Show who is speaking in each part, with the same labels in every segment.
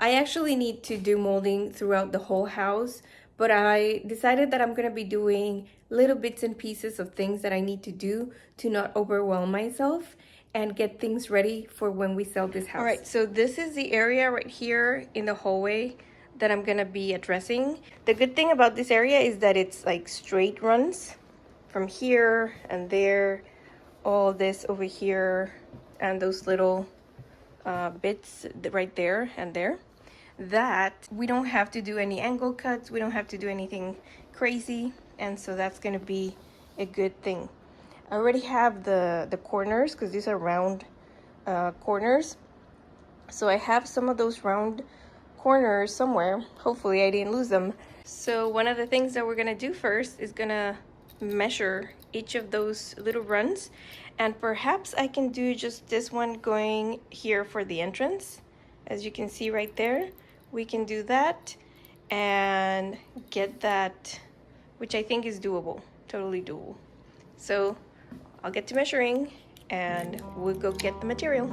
Speaker 1: I actually need to do molding throughout the whole house, but I decided that I'm gonna be doing little bits and pieces of things that I need to do to not overwhelm myself and get things ready for when we sell this house. All right, so this is the area right here in the hallway that I'm gonna be addressing. The good thing about this area is that it's like straight runs from here and there, all this over here, and those little bits right there and there, that we don't have to do any angle cuts, we don't have to do anything crazy, and so that's going to be a good thing. I already have the corners because these are round corners, so I have some of those round corners somewhere. Hopefully I didn't lose them. So one of the things that we're going to do first is going to measure each of those little runs, and perhaps I can do just this one going here for the entrance. As you can see right there, we can do that and get that, which I think is doable, totally doable. So I'll get to measuring and we'll go get the material.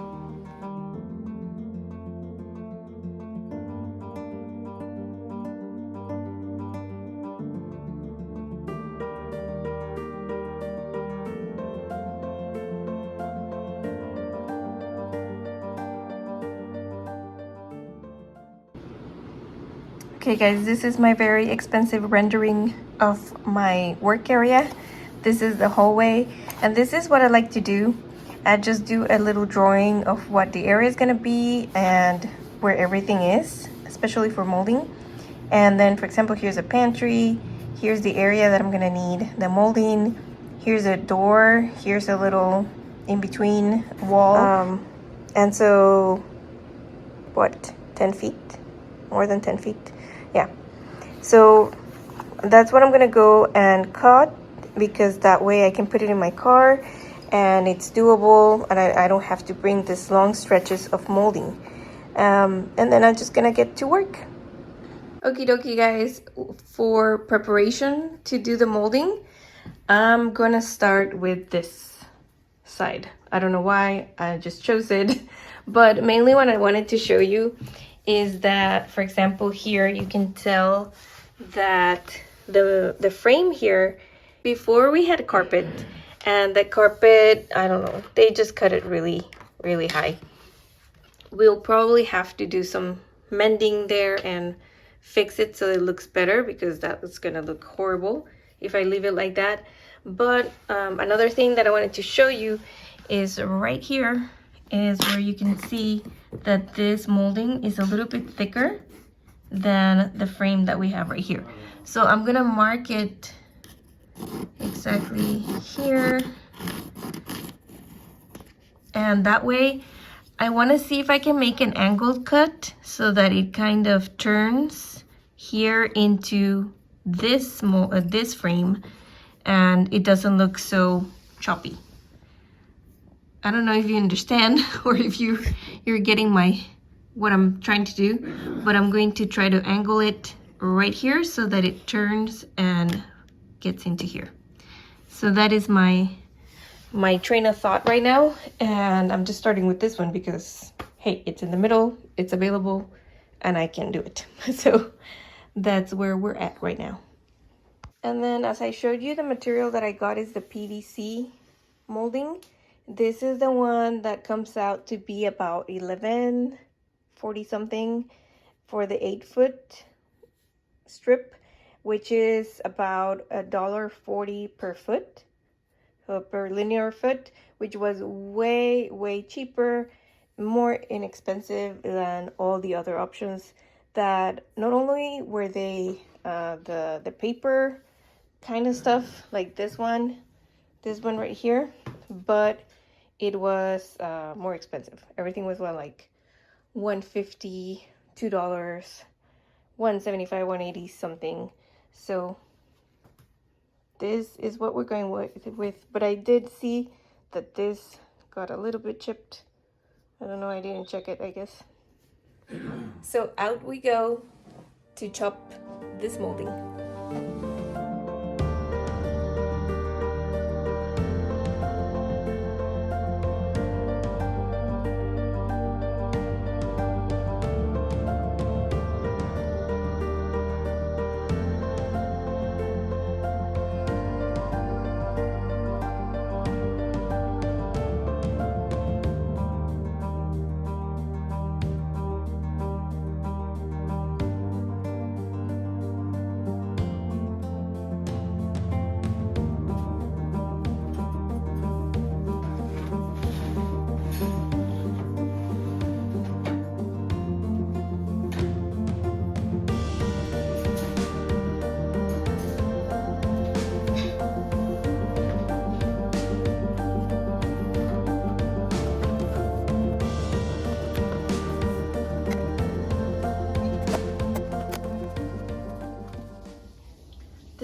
Speaker 1: Okay guys, this is my very expensive rendering of my work area. This is the hallway, and this is what I like to do. I just do a little drawing of what the area is gonna be and where everything is, especially for molding. And then, for example, here's a pantry, here's the area that I'm gonna need the molding, here's a door, here's a little in-between wall. And so, what, 10 feet? More than 10 feet? Yeah. So that's what I'm gonna go and cut, because that way I can put it in my car and it's doable, and I don't have to bring this long stretches of molding. And then I'm just gonna get to work. Okie dokie guys, for preparation to do the molding, I'm gonna start with this side. I don't know why, I just chose it, but mainly what I wanted to show you is that, for example, here you can tell that the frame here, before we had carpet, and the carpet, I don't know, they just cut it really, really high. We'll probably have to do some mending there and fix it so it looks better, because that is gonna look horrible if I leave it like that. But another thing that I wanted to show you is right here is where you can see that this molding is a little bit thicker than the frame that we have right here. So I'm gonna mark it exactly here, and that way I want to see if I can make an angled cut so that it kind of turns here into this this frame and it doesn't look so choppy. I don't know if you understand or if you're getting what I'm trying to do, but I'm going to try to angle it right here so that it turns and gets into here. So that is my train of thought right now, and I'm just starting with this one because, hey, it's in the middle, it's available, and I can do it. So that's where we're at right now. And then, as I showed you, the material that I got is the PVC molding. This is the one that comes out to be about $11.40 something for the 8-foot strip, which is about $1.40 per foot, per linear foot, which was way cheaper, more inexpensive than all the other options. That not only were they the paper kind of stuff like this one right here, but it was more expensive. Everything was like $1.50, $2, $1.75, $1.80 something. So this is what we're going with. But I did see that this got a little bit chipped. I don't know, I didn't check it, I guess. So out we go to chop this molding.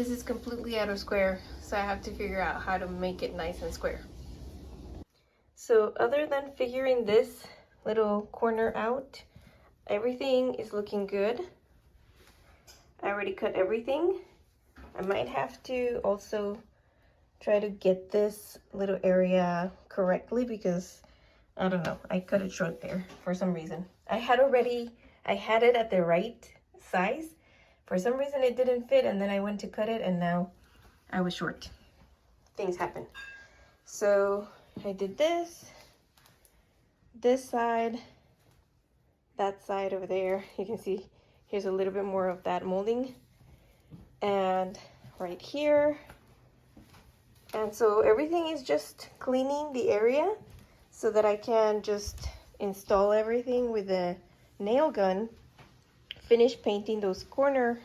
Speaker 1: this is completely out of square, so I have to figure out how to make it nice and square. So other than figuring this little corner out, everything is looking good. I already cut everything. I might have to also try to get this little area correctly because I don't know, I cut it short there for some reason. I had it at the right size. For some reason it didn't fit, and then I went to cut it and now I was short. Things happen. So I did this side, that side over there. You can see here's a little bit more of that molding, and right here. And so everything is just cleaning the area so that I can just install everything with a nail gun, finish painting those corner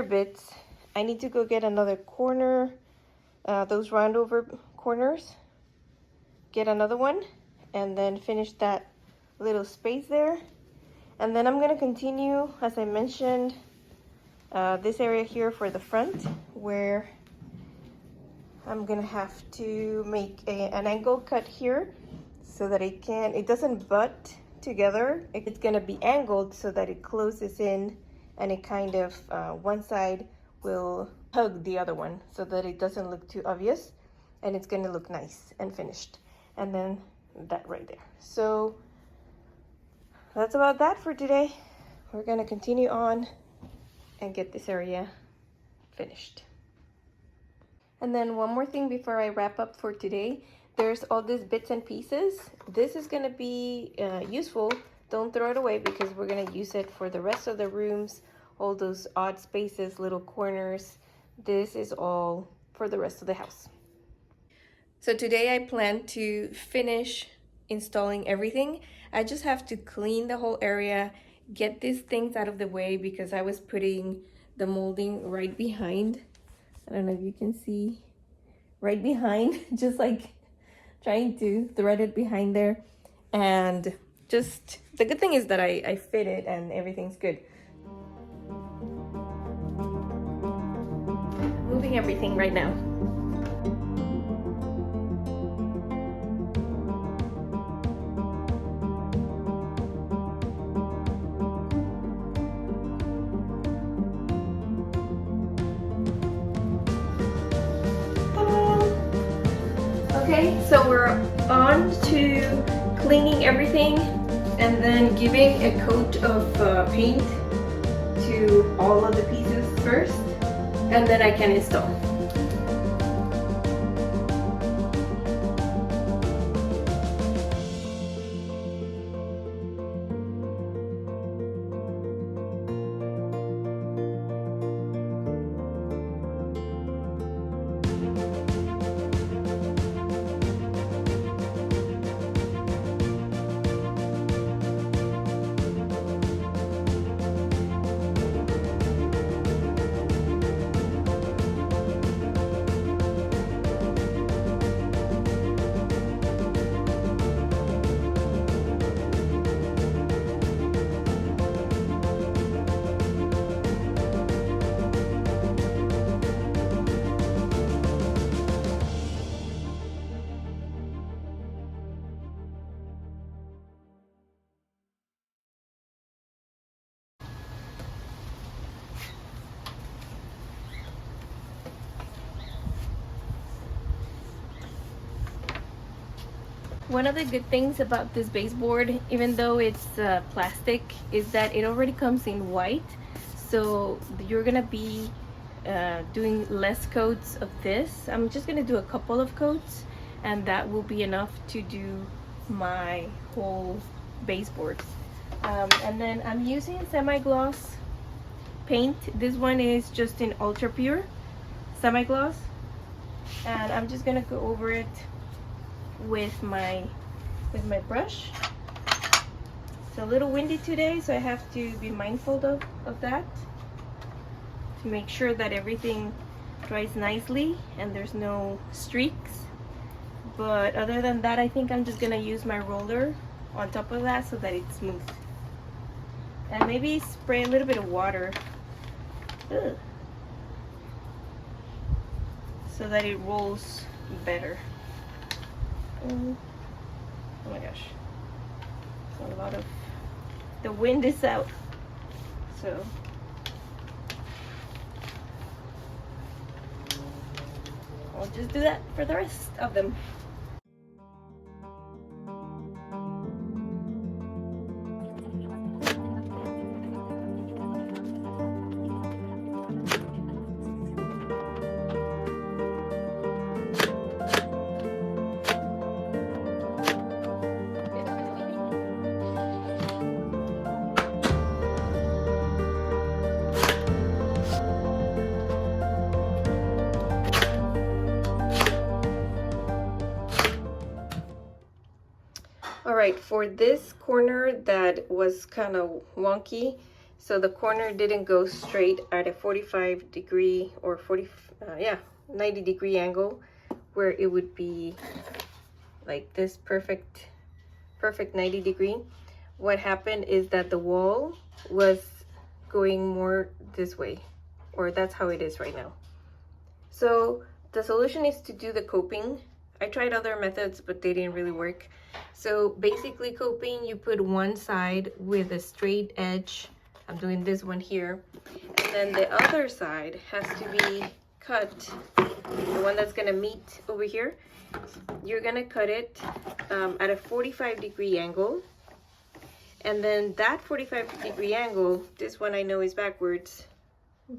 Speaker 1: bits. I need to go get another corner, those roundover corners, get another one, and then finish that little space there. And then I'm gonna continue, as I mentioned, this area here for the front, where I'm gonna have to make an angle cut here so that it doesn't butt together. It's gonna be angled so that it closes in, and it kind of, one side will hug the other one so that it doesn't look too obvious, and it's gonna look nice and finished. And then that right there. So that's about that for today. We're gonna continue on and get this area finished. And then one more thing before I wrap up for today. There's all these bits and pieces. This is gonna be useful. Don't throw it away because we're gonna use it for the rest of the rooms, all those odd spaces, little corners. This is all for the rest of the house. So today I plan to finish installing everything. I just have to clean the whole area, get these things out of the way because I was putting the molding right behind. I don't know if you can see, right behind, just like trying to thread it behind there. And just, the good thing is that I fit it and everything's good. Moving everything right now. Okay, so we're on to cleaning everything and then giving a coat of paint to all of the pieces first, and then I can install. One of the good things about this baseboard, even though it's plastic, is that it already comes in white. So you're gonna be doing less coats of this. I'm just gonna do a couple of coats, and that will be enough to do my whole baseboard. And then I'm using semi-gloss paint. This one is just in ultra pure semi-gloss, and I'm just gonna go over it with my brush. It's a little windy today, so I have to be mindful of that to make sure that everything dries nicely and there's no streaks. But other than that, I think I'm just gonna use my roller on top of that so that it's smooth, and maybe spray a little bit of water. Ugh. so that it rolls better. Oh my gosh, a lot of the wind is out, so I'll just do that for the rest of them. All right, for this corner that was kind of wonky, so the corner didn't go straight at a 45 degree or 90 degree angle, where it would be like this perfect 90 degree. What happened is that the wall was going more this way, or that's how it is right now. So the solution is to do the coping. I tried other methods, but they didn't really work. So basically coping, you put one side with a straight edge. I'm doing this one here. And then the other side has to be cut. The one that's gonna meet over here, you're gonna cut it at a 45 degree angle. And then that 45 degree angle, this one I know is backwards,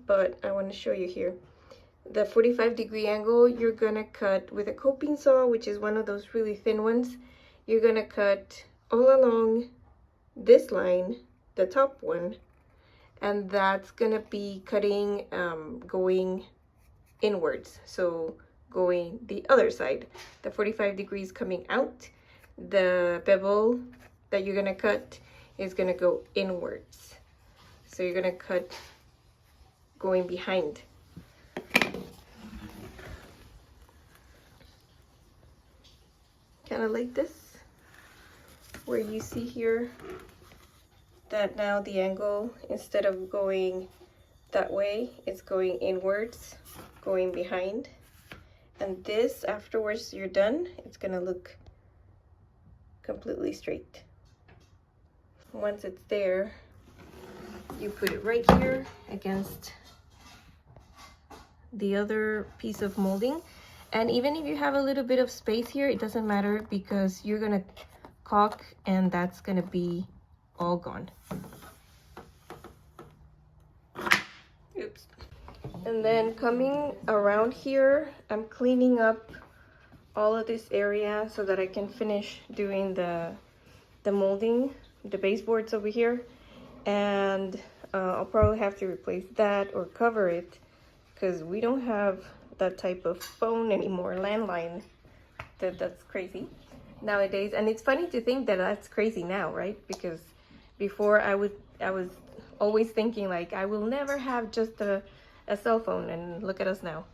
Speaker 1: but I want to show you here. The 45 degree angle, you're gonna cut with a coping saw, which is one of those really thin ones. You're gonna cut all along this line, the top one, and that's gonna be cutting going inwards, so going the other side. The 45 degrees coming out, the bevel that you're gonna cut is gonna go inwards, so you're gonna cut going behind. Kind of like this, where you see here that now the angle, instead of going that way, it's going inwards, going behind. And this, afterwards you're done, it's gonna look completely straight. Once it's there, you put it right here against the other piece of molding. And even if you have a little bit of space here, it doesn't matter, because you're gonna caulk and that's gonna be all gone. Oops. And then coming around here, I'm cleaning up all of this area so that I can finish doing the molding, the baseboards over here. And I'll probably have to replace that or cover it, because we don't have that type of phone anymore, landline. That's crazy nowadays. And it's funny to think that that's crazy now, right? Because before I was always thinking like, I will never have just a cell phone, and look at us now.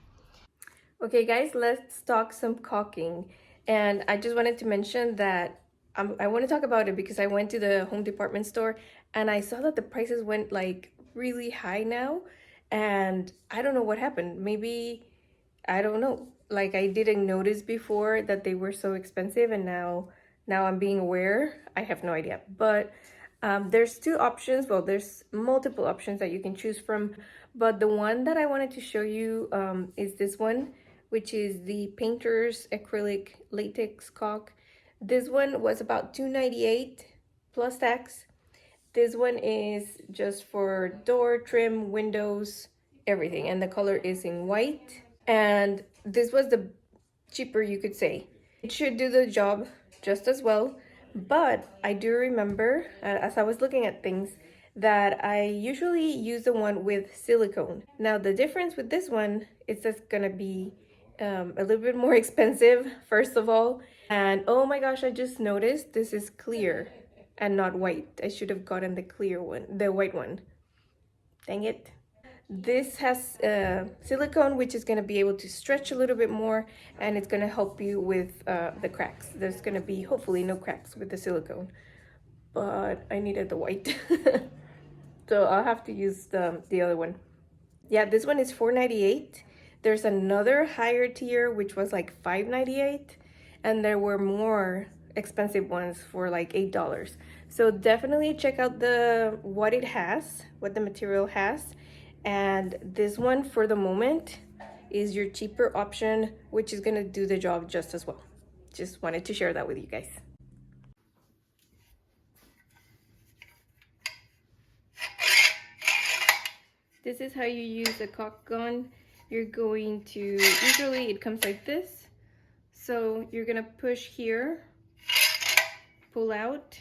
Speaker 1: Okay guys, let's talk some caulking. And I just wanted to mention that I want to talk about it because I went to the home department store and I saw that the prices went like really high now, and I don't know what happened. Maybe, I don't know, like I didn't notice before that they were so expensive, and now I'm being aware. I have no idea. But there's two options. Well, there's multiple options that you can choose from, but the one that I wanted to show you is this one, which is the Painter's Acrylic Latex Caulk. This one was about $2.98 plus tax. This one is just for door trim, windows, everything, and the color is in white. And this was the cheaper, you could say. It should do the job just as well, but I do remember, as I was looking at things, that I usually use the one with silicone. Now the difference with this one is just gonna be a little bit more expensive, first of all. And oh my gosh, I just noticed this is clear and not white. I should have gotten the clear one, the white one. Dang it. This has silicone, which is going to be able to stretch a little bit more, and it's going to help you with the cracks. There's going to be hopefully no cracks with the silicone, but I needed the white. So I'll have to use the other one. Yeah, this one is $4.98. There's another higher tier which was like $5.98, and there were more expensive ones for like $8. So definitely check out what the material has. And this one for the moment is your cheaper option, which is gonna do the job just as well. Just wanted to share that with you guys. This is how you use a caulk gun. You're going to, usually it comes like this. So you're gonna push here, pull out,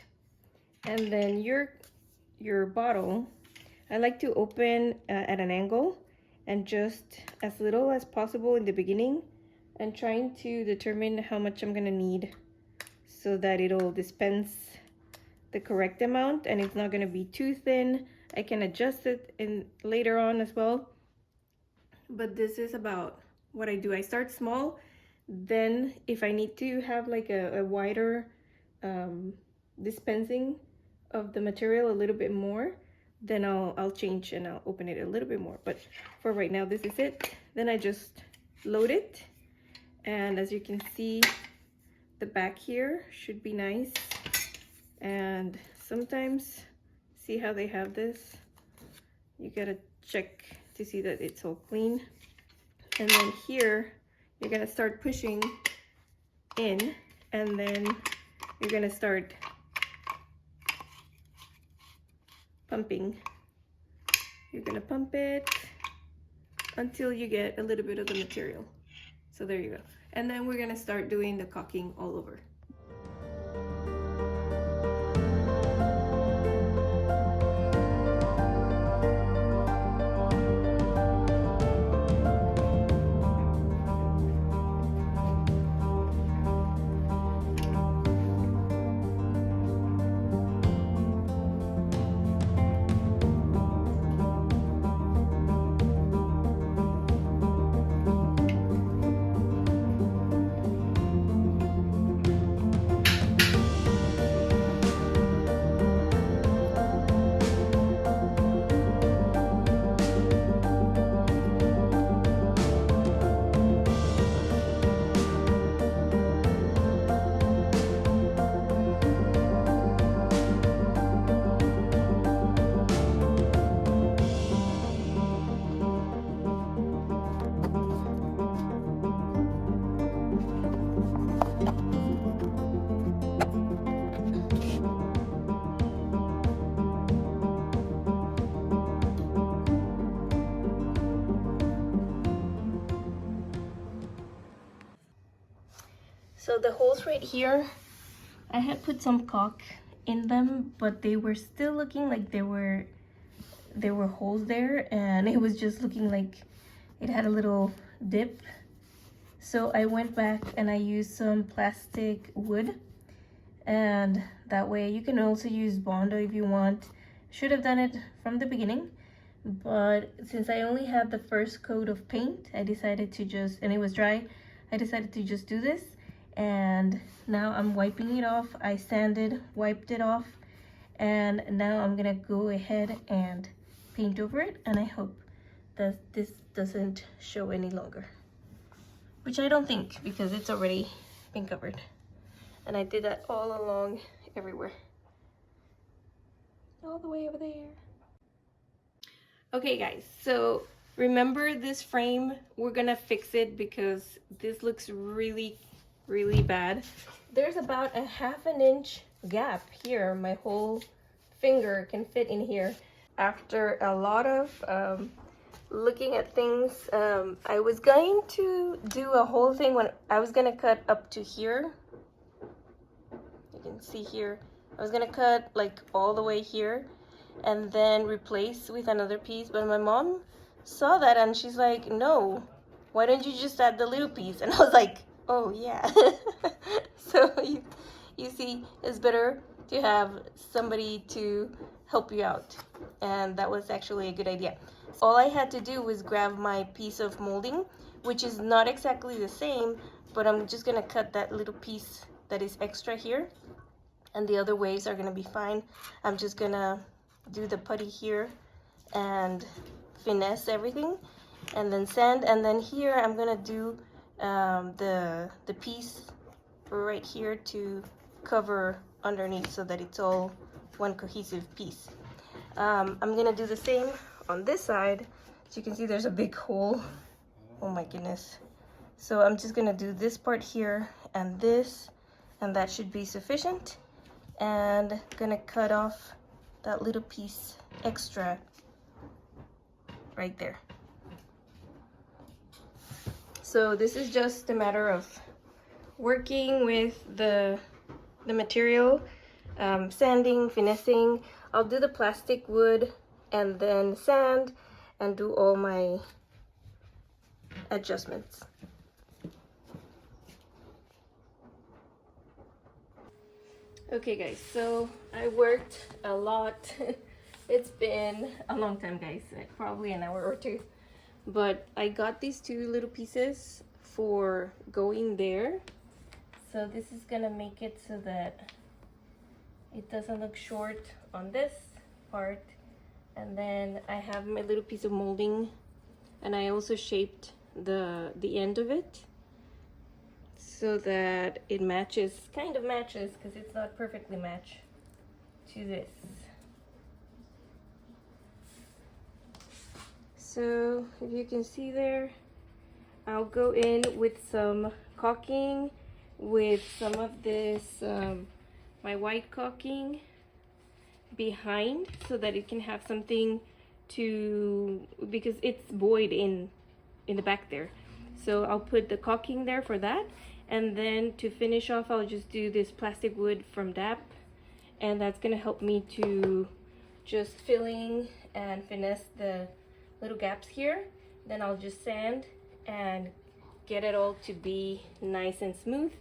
Speaker 1: and then your bottle, I like to open at an angle and just as little as possible in the beginning, and trying to determine how much I'm gonna need so that it'll dispense the correct amount and it's not gonna be too thin. I can adjust it later on as well. But this is about what I do. I start small, then if I need to have like a wider dispensing of the material a little bit more, then I'll change and I'll open it a little bit more. But for right now, this is it. Then I just load it, and as you can see, the back here should be nice. And sometimes, see how they have this? You gotta check to see that it's all clean. And then here, you're gonna start pushing in, and then you're gonna start pumping. You're gonna pump it until you get a little bit of the material. So there you go. And then we're gonna start doing the caulking all over. So the holes right here, I had put some caulk in them, but they were still looking like there were holes there, and it was just looking like it had a little dip. So I went back and I used some plastic wood, and that way you can also use Bondo if you want. Should have done it from the beginning, but since I only had the first coat of paint, I decided to just, and it was dry, I decided to just do this. And now I'm wiping it off. I sanded, wiped it off, and now I'm gonna go ahead and paint over it, and I hope that this doesn't show any longer, which I don't think, because it's already been covered, and I did that all along everywhere, all the way over there. Okay guys, so remember this frame, we're gonna fix it because this looks really bad. There's about a ½ inch gap here. My whole finger can fit in here. After a lot of looking at things, I was going to do a whole thing when I was gonna cut up to here. You can see here, I was gonna cut like all the way here and then replace with another piece, but my mom saw that and she's like, no, why don't you just add the little piece? And I was like, oh yeah. So you see, it's better to have somebody to help you out, and that was actually a good idea. All I had to do was grab my piece of molding, which is not exactly the same, but I'm just gonna cut that little piece that is extra here, and the other waves are gonna be fine. I'm just gonna do the putty here and finesse everything, and then sand. And then here I'm gonna do the piece right here to cover underneath so that it's all one cohesive piece. I'm gonna do the same on this side. As you can see, there's a big hole. Oh my goodness. So I'm just gonna do this part here and this, and that should be sufficient. And gonna cut off that little piece extra right there. So this is just a matter of working with the material, sanding, finessing. I'll do the plastic wood and then sand and do all my adjustments. Okay guys, so I worked a lot. It's been a long time guys, like probably an hour or two. But I got these two little pieces for going there. So this is gonna make it so that it doesn't look short on this part. And then I have my little piece of molding, and I also shaped the end of it so that it matches, kind of matches, because it's not perfectly matched to this. So if you can see there, I'll go in with some caulking, with some of this my white caulking behind, so that it can have something to, because it's void in the back there. So I'll put the caulking there for that, and then to finish off I'll just do this plastic wood from DAP, and that's gonna help me to just filling and finesse the little gaps here. Then I'll just sand and get it all to be nice and smooth,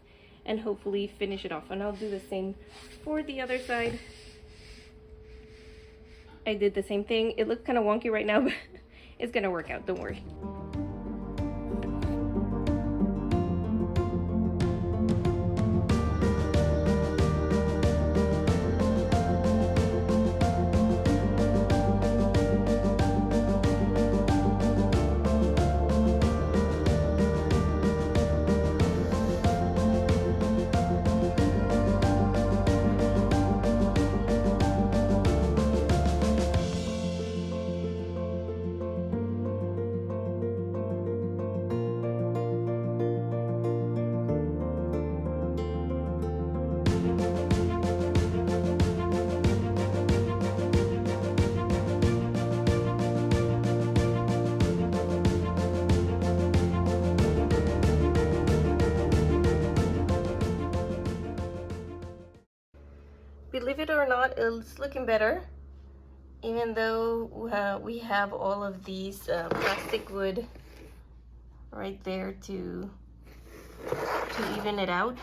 Speaker 1: and hopefully finish it off. And I'll do the same for the other side. I did the same thing. It looks kind of wonky right now, but it's gonna work out, don't worry. Believe it or not, it's looking better, even though we have all of these plastic wood right there to even it out.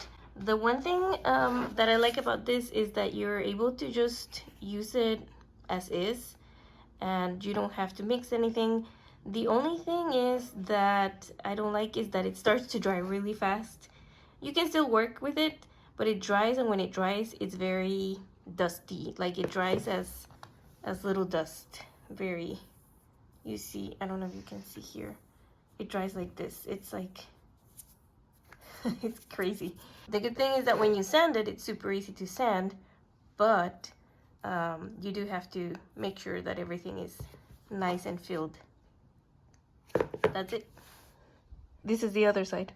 Speaker 1: The one thing that I like about this is that you're able to just use it as is, and you don't have to mix anything. The only thing is that I don't like is that it starts to dry really fast. You can still work with it, but it dries, and when it dries, it's very dusty. Like it dries as little dust. Very, you see, I don't know if you can see here. It dries like this. It's like, it's crazy. The good thing is that when you sand it, it's super easy to sand, but you do have to make sure that everything is nice and filled. That's it. This is the other side.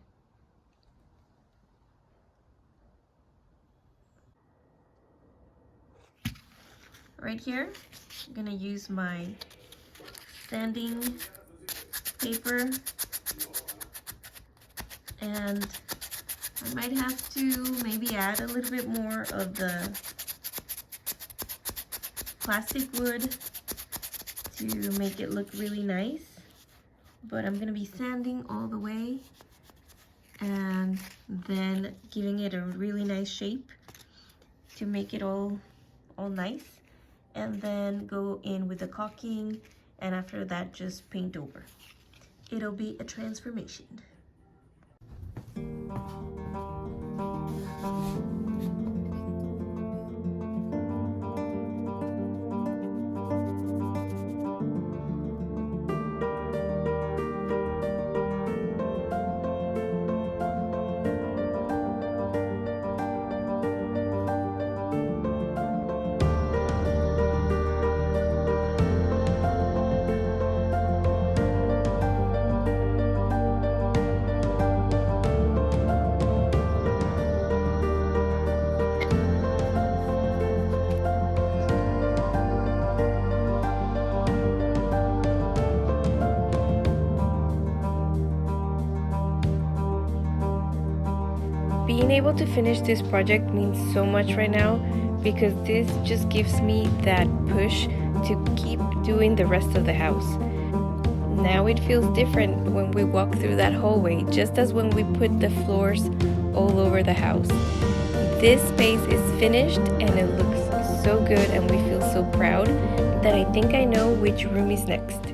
Speaker 1: Right here, I'm gonna use my sanding paper, and I might have to maybe add a little bit more of the plastic wood to make it look really nice. But I'm gonna be sanding all the way and then giving it a really nice shape to make it all nice, and then go in with the caulking, and after that just paint over. It'll be a transformation. Being able to finish this project means so much right now because this just gives me that push to keep doing the rest of the house. Now it feels different when we walk through that hallway, just as when we put the floors all over the house. This space is finished and it looks so good and we feel so proud that I think I know which room is next.